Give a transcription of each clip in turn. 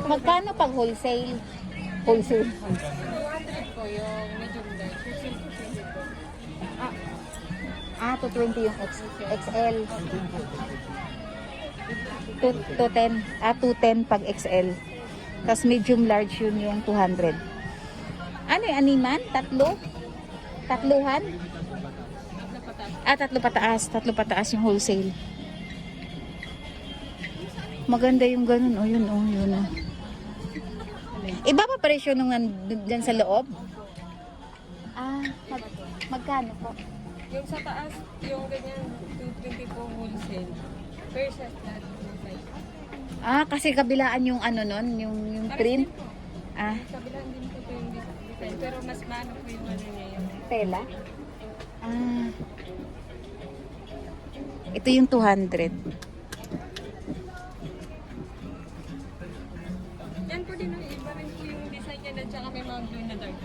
Magkano pag wholesale? Wholesale. 200 po yung medium large. Yung 20 po. To 20 yung XL. To 10. 210 pag XL. Tapos medium large yun yung 200. Ano yung animan? Tatlo? Tatluhan? Tatlo pataas. Tatlo pataas yung wholesale. Maganda yung ganun. Yun. Iba pa presyo nung dyan sa loob? Magkano po? Yung sa taas, yung ganyan, 220 po wholesale. Per set lahat po size. Kasi kabilaan yung ano nun, yung Pares print. din po. Kabilang din po yung design. Pero mas maano po yung ano niya yung Tela? Ito yung 200. yan po din ang iba rin po yung design niya at saka may mga glow na dark.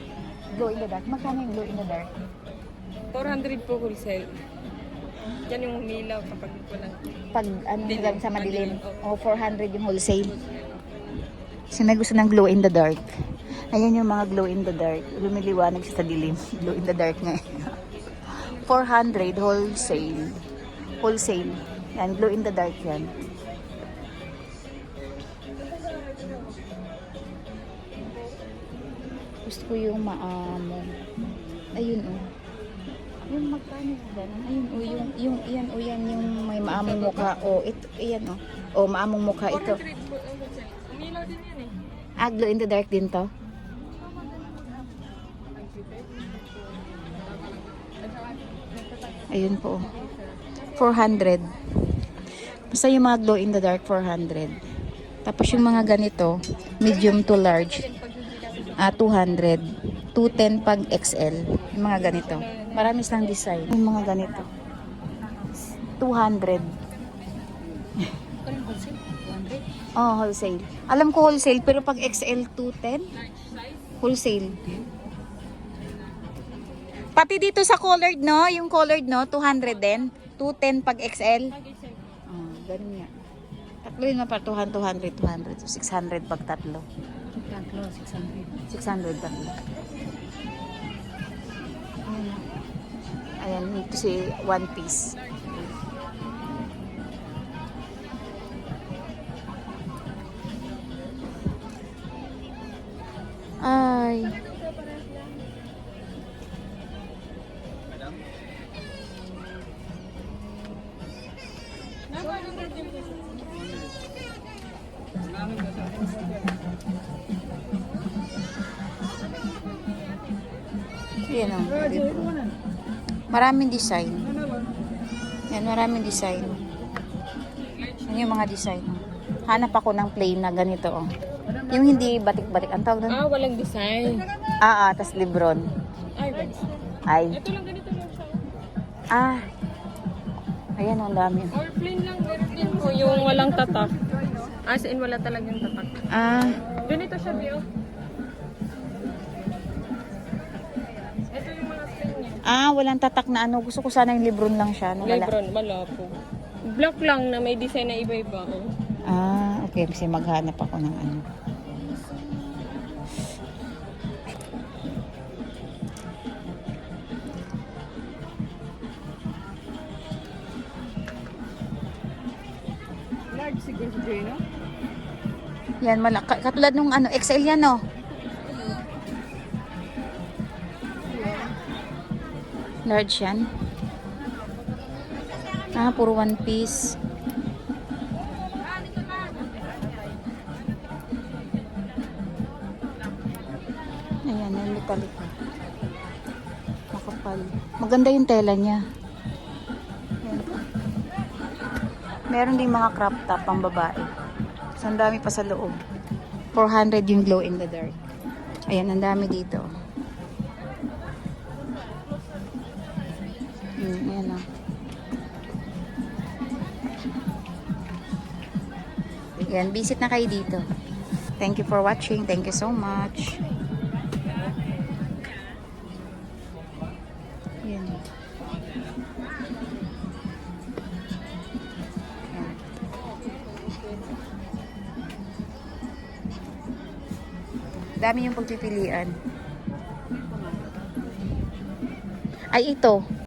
Glow in the dark. Magkano yung glow in the dark? 400 po wholesale. Yan yung umilaw kapag walang Pag dilim. sa madilim. Pag 400 yung wholesale. Kasi may gusto ng glow in the dark. Ayan yung mga glow in the dark. Lumiliwanag siya sa dilim. Glow in the dark nga. 400 wholesale. Wholesale. Yan, glow in the dark yan. Gusto ko yung maamon. Ayun Yung magkano yung gano'n? Ayun yan yung may maamong mukha. Ito, ayan maamong mukha ito. 400 po ang wholesale. Umilaw din yan Glow in the dark din to. Ayun po. 400. Basta yung mga glow in the dark, 400. Tapos yung mga ganito, medium to large, 200. 210 pag XL. Yung mga ganito. Marami silang design. Yung mga ganito. 200. Wholesale. Alam ko wholesale, pero pag XL 210, wholesale. Pati dito sa colored, no? Yung colored, no? 200 din. 210 pag XL. Ganun nga. Tatlo yun pa, 200, 600 pag tatlo. Tatlo, 600. 600 tatlo. Ayan, ito si one piece. Ay. Yan maraming design. Yan, maraming design. Yan yung mga design. Hanap ako ng plain na ganito, Yung hindi batik-batik. Ang tawag doon? walang design. Tas libron. Ay. Ito lang ganito lang siya. Ayan, ang dami. Or plain lang, meron din po yung walang tatak. As in, wala talagang tatak. Ganito siya, Bio. Ito yung mga plain niya. Walang tatak na ano. Gusto ko sana yung libron lang siya. No? Lebron, wala po. Block lang na may design na iba-iba. Okay. Kasi maghanap ako ng ano. Large siguro si no? Yan, katulad nung ano, XL yan, no? Large yan. Puro one piece. Ayan, yung metallic. Makapal. Maganda yung tela niya. Ayan. Meron din mga crop top pang babae. So, ang dami pa sa loob. 400 yung glow in the dark. Ayan, ang dami dito. Ayan o. Ayan, visit na kayo dito. Thank you for watching. Thank you so much. Ayan. Dami yung pagpipilian. Ay, ito.